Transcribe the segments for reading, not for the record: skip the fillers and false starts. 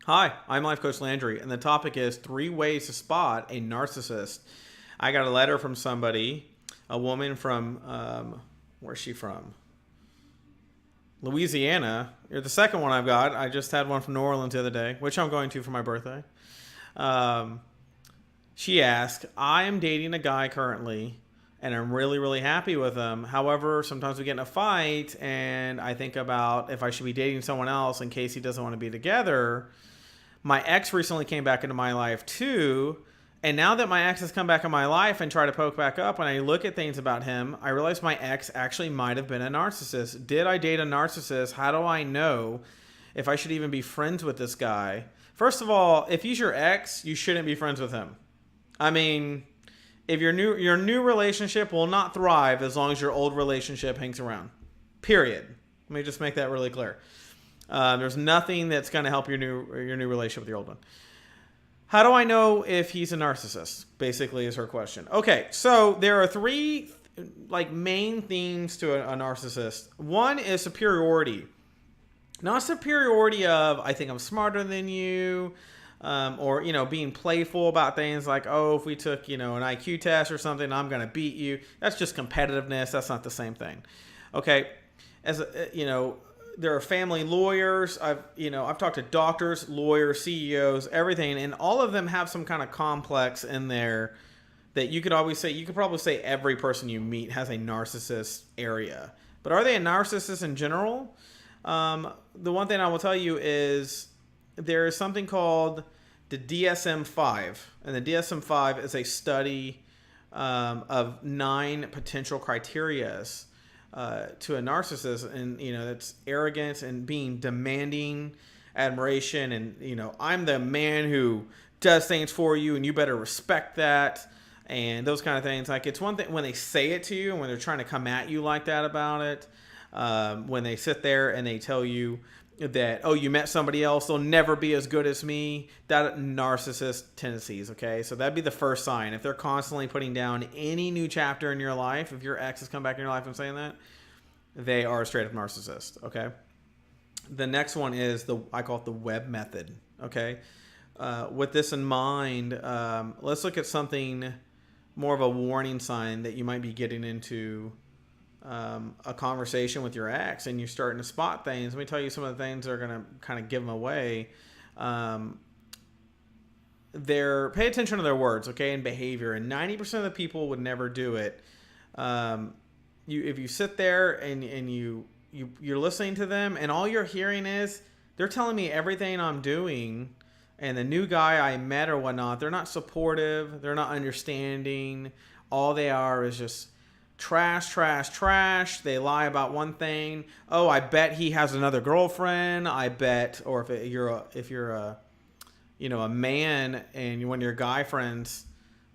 Hi, I'm Life Coach Landry, and the topic is 3 ways to spot a narcissist. I got a letter from somebody, a woman from, where's she from? Louisiana. You're the second one I've got. I just had one from New Orleans the other day, which I'm going to for my birthday. Um, she asked, I am dating a guy currently, and I'm really, really happy with him. However, sometimes we get in a fight, and I think about if I should be dating someone else in case he doesn't want to be together. My ex recently came back into my life too. And now that my ex has come back in my life and try to poke back up, when I look at things about him, I realize my ex actually might have been a narcissist. Did I date a narcissist? How do I know if I should even be friends with this guy? First of all, if he's your ex, you shouldn't be friends with him. I mean, if your new relationship will not thrive as long as your old relationship hangs around. Period. Let me just make that really clear. There's nothing that's going to help your new relationship with your old one. How do I know if he's a narcissist? Basically, is her question. Okay, so there are three main themes to a narcissist. One is superiority, not superiority of I think I'm smarter than you, or being playful about things like, oh, if we took an IQ test or something, I'm going to beat you. That's just competitiveness. That's not the same thing. Okay, there are family lawyers. I've talked to doctors, lawyers, CEOs, everything, and all of them have some kind of complex in there that you could probably say every person you meet has a narcissist area. But are they a narcissist in general? The one thing I will tell you is there is something called the DSM-5, and the DSM-5 is a study of 9 potential criterias to a narcissist, and that's arrogance and being demanding admiration, and I'm the man who does things for you and you better respect that, and those kind of things. Like, it's one thing when they say it to you and when they're trying to come at you like that about it, when they sit there and they tell you that, oh, you met somebody else, they'll never be as good as me. That narcissist tendencies. Okay, so that'd be the first sign. If they're constantly putting down any new chapter in your life, if your ex has come back in your life and saying that, they are a straight up narcissist. Okay, the next one is I call it the web method. Okay, with this in mind, let's look at something more of a warning sign that you might be getting into a conversation with your ex and you're starting to spot things. Let me tell you some of the things that are going to kind of give them away. Pay attention to their words, okay, and behavior. And 90% of the people would never do it. If you sit there and you're listening to them and all you're hearing is they're telling me everything I'm doing, and the new guy I met or whatnot, they're not supportive, they're not understanding. All they are is just trash, trash, trash. They lie about one thing. Oh, I bet he has another girlfriend. I bet, or if you're a man and one of your guy friends,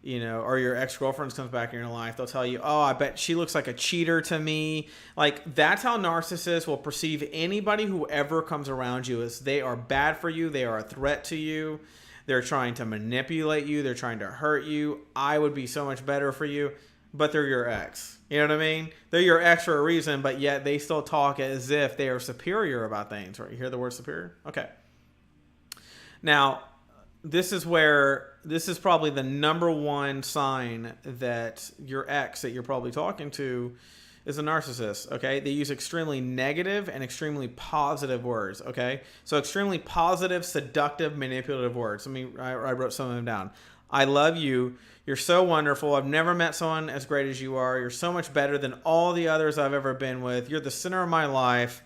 or your ex-girlfriend comes back in your life, they'll tell you, oh, I bet she looks like a cheater to me. Like, that's how narcissists will perceive anybody who ever comes around you, is they are bad for you. They are a threat to you. They're trying to manipulate you. They're trying to hurt you. I would be so much better for you. But they're your ex. You know what I mean? They're your ex for a reason, but yet they still talk as if they are superior about things. Right? You hear the word superior? Okay. Now, this is probably the number one sign that your ex that you're probably talking to is a narcissist. Okay. They use extremely negative and extremely positive words. Okay. So extremely positive, seductive, manipulative words. I wrote some of them down. I love you. You're so wonderful. I've never met someone as great as you are. You're so much better than all the others I've ever been with. You're the center of my life.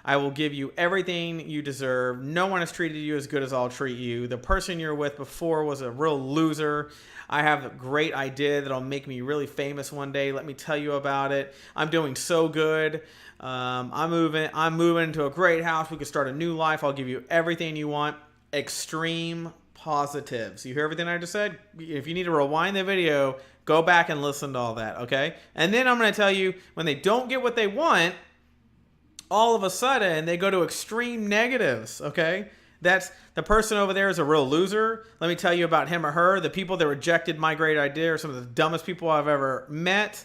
I will give you everything you deserve. No one has treated you as good as I'll treat you. The person you're with before was a real loser. I have a great idea that'll make me really famous one day. Let me tell you about it. I'm doing so good. I'm moving into a great house. We can start a new life. I'll give you everything you want. Extreme positives. You hear everything I just said? If you need to rewind the video, go back and listen to all that, okay? And then I'm going to tell you, when they don't get what they want, all of a sudden they go to extreme negatives, okay? That's the person over there is a real loser. Let me tell you about him or her. The people that rejected my great idea are some of the dumbest people I've ever met.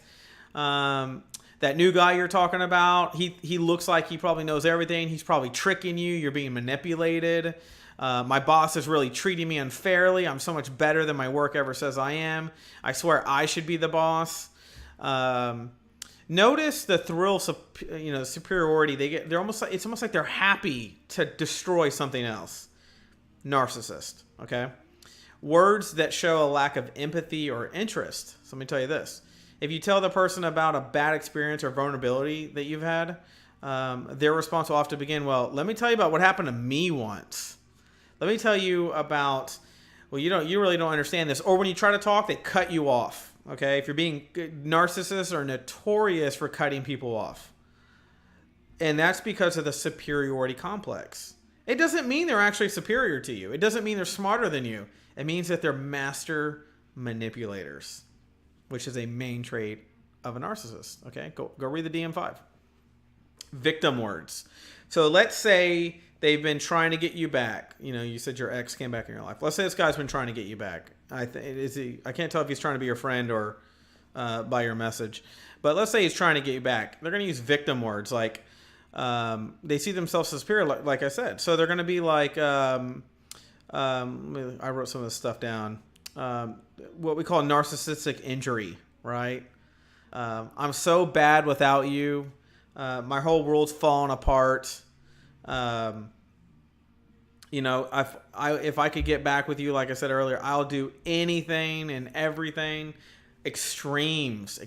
That new guy you're talking about, he looks like he probably knows everything. He's probably tricking you. You're being manipulated. My boss is really treating me unfairly. I'm so much better than my work ever says I am. I swear I should be the boss. Notice the thrill, superiority. They're almost like, it's almost like they're happy to destroy something else. Narcissist. Okay. Words that show a lack of empathy or interest. So let me tell you this. If you tell the person about a bad experience or vulnerability that you've had, their response will often begin, well, let me tell you about what happened to me once. Let me tell you about, well, you really don't understand this. Or when you try to talk, they cut you off. Okay, if you're being narcissists are notorious for cutting people off. And that's because of the superiority complex. It doesn't mean they're actually superior to you. It doesn't mean they're smarter than you. It means that they're master manipulators, which is a main trait of a narcissist. Okay, go read the DM5. Victim words. So let's say they've been trying to get you back. You said your ex came back in your life. Let's say this guy's been trying to get you back. I can't tell if he's trying to be your friend or by your message. But let's say he's trying to get you back. They're going to use victim words like they see themselves as superior, like I said. So they're going to be like, I wrote some of this stuff down. What we call narcissistic injury, right? I'm so bad without you. My whole world's falling apart. If I could get back with you, like I said earlier, I'll do anything and everything. Extremes,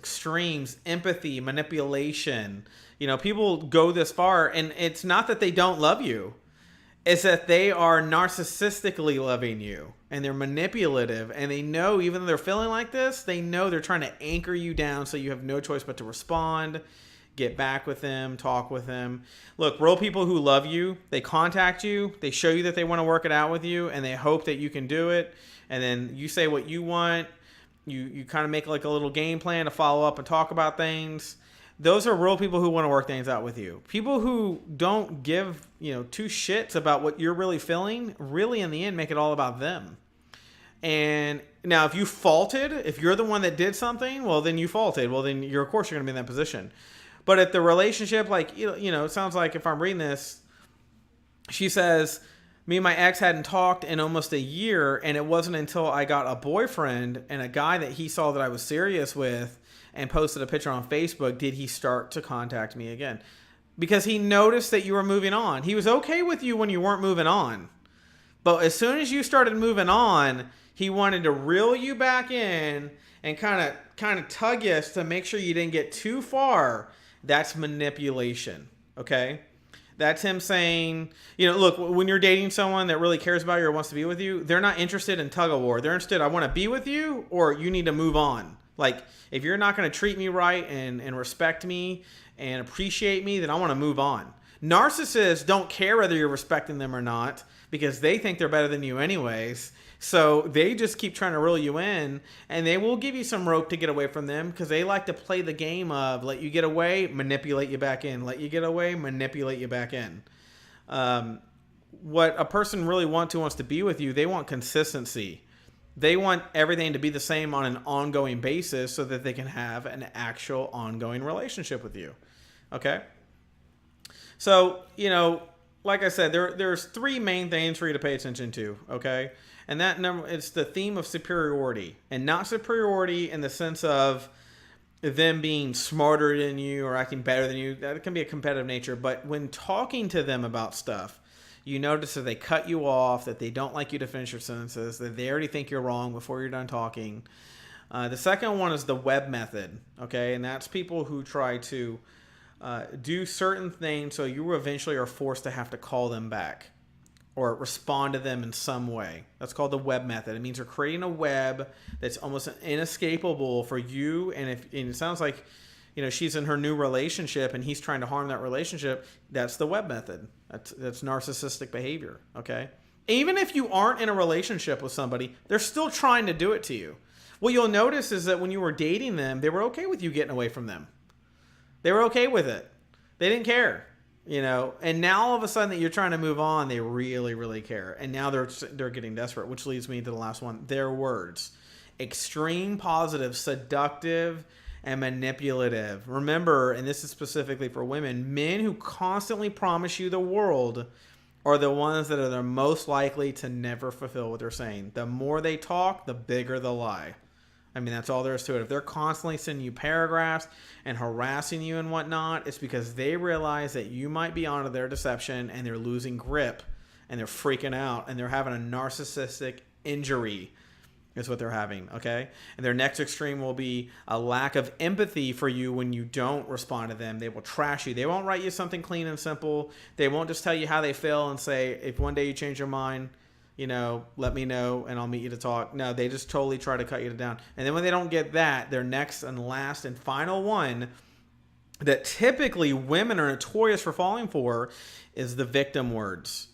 empathy, manipulation. People go this far, and it's not that they don't love you. It's that they are narcissistically loving you, and they're manipulative, and they know, even though they're feeling like this, they know they're trying to anchor you down so you have no choice but to respond, get back with them, talk with them. Look, real people who love you, they contact you, they show you that they want to work it out with you, and they hope that you can do it, and then you say what you want. You kind of make like a little game plan to follow up and talk about things. Those are real people who want to work things out with you. People who don't give, two shits about what you're really feeling, really in the end make it all about them. And now if you faulted, if you're the one that did something, well, then you faulted. Well, then of course you're going to be in that position. But if the relationship, like, it sounds like if I'm reading this, she says, me and my ex hadn't talked in almost a year, and it wasn't until I got a boyfriend and a guy that he saw that I was serious with and posted a picture on Facebook did he start to contact me again. Because he noticed that you were moving on. He was okay with you when you weren't moving on. But as soon as you started moving on, he wanted to reel you back in and kind of tug you to make sure you didn't get too far. That's manipulation, okay? That's him saying, look, when you're dating someone that really cares about you or wants to be with you, they're not interested in tug of war. They're interested, I want to be with you, or you need to move on. Like, if you're not going to treat me right and respect me and appreciate me, then I want to move on. Narcissists don't care whether you're respecting them or not because they think they're better than you anyways. So they just keep trying to reel you in, and they will give you some rope to get away from them because they like to play the game of let you get away, manipulate you back in. Let you get away, manipulate you back in. What a person really wants to be with you, they want consistency. They want everything to be the same on an ongoing basis so that they can have an actual ongoing relationship with you. Okay? So, like I said, there's three main things for you to pay attention to, okay? And that number, it's the theme of superiority, and not superiority in the sense of them being smarter than you or acting better than you. That can be a competitive nature. But when talking to them about stuff, you notice that they cut you off, that they don't like you to finish your sentences, that they already think you're wrong before you're done talking. The second one is the web method, okay? And that's people who try to do certain things so you eventually are forced to have to call them back or respond to them in some way. That's called the web method. It means you're creating a web that's almost inescapable for you. And it sounds like, she's in her new relationship and he's trying to harm that relationship. That's the web method. That's narcissistic behavior. Okay. Even if you aren't in a relationship with somebody, they're still trying to do it to you. What you'll notice is that when you were dating them, they were okay with you getting away from them. They were okay with it. They didn't care. And now all of a sudden that you're trying to move on, they really, really care. And now they're getting desperate, which leads me to the last one. Their words. Extreme positive, seductive, and manipulative. Remember, and this is specifically for women, men who constantly promise you the world are the ones that are the most likely to never fulfill what they're saying. The more they talk, the bigger the lie. I mean, that's all there is to it. If they're constantly sending you paragraphs and harassing you and whatnot, it's because they realize that you might be onto their deception and they're losing grip and they're freaking out and they're having a narcissistic injury is what they're having, okay? And their next extreme will be a lack of empathy for you when you don't respond to them. They will trash you. They won't write you something clean and simple. They won't just tell you how they feel and say, if one day you change your mind, you know, let me know and I'll meet you to talk. No, they just totally try to cut you down. And then when they don't get that, their next and last and final one that typically women are notorious for falling for is the victim words.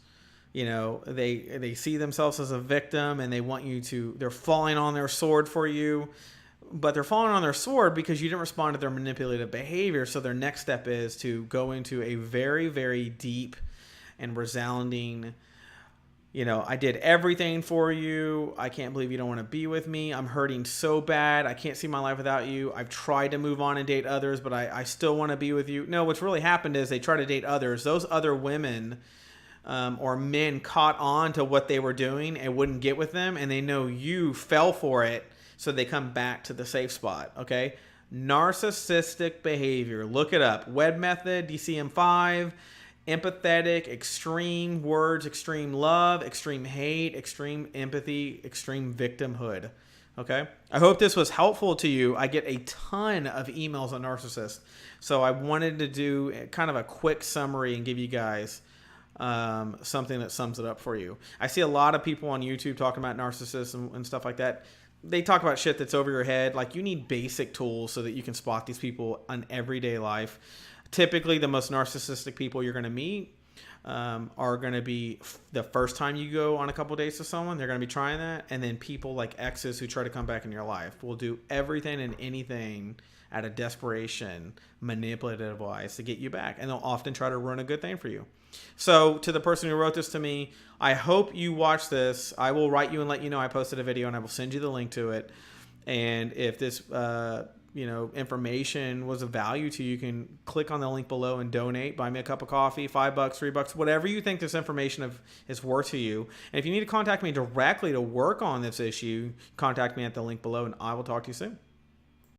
You know, they see themselves as a victim and they want you to, they're falling on their sword for you, but they're falling on their sword because you didn't respond to their manipulative behavior. So their next step is to go into a very, very deep and resounding, you know, I did everything for you. I can't believe you don't want to be with me. I'm hurting so bad. I can't see my life without you. I've tried to move on and date others, but I still want to be with you. No, what's really happened is they try to date others. Those other women or men caught on to what they were doing and wouldn't get with them, and they know you fell for it, so they come back to the safe spot, okay? Narcissistic behavior. Look it up. Web method, DCM5, empathetic, extreme words, extreme love, extreme hate, extreme empathy, extreme victimhood, okay? I hope this was helpful to you. I get a ton of emails on narcissists, so I wanted to do kind of a quick summary and give you guys something that sums it up for you. I see a lot of people on YouTube talking about narcissists and stuff like that. They talk about shit that's over your head. Like, you need basic tools so that you can spot these people in everyday life. Typically, the most narcissistic people you're going to meet are going to be the first time you go on a couple dates with someone. They're going to be trying that. And then people like exes who try to come back in your life will do everything and anything out of desperation, manipulative wise, to get you back. And they'll often try to ruin a good thing for you. So to the person who wrote this to me, I hope you watch this. I will write you and let you know I posted a video, and I will send you the link to it. And if this information was of value to you, you can click on the link below and donate. Buy me a cup of coffee, $5, $3, whatever you think this information is worth to you. And if you need to contact me directly to work on this issue, contact me at the link below, and I will talk to you soon.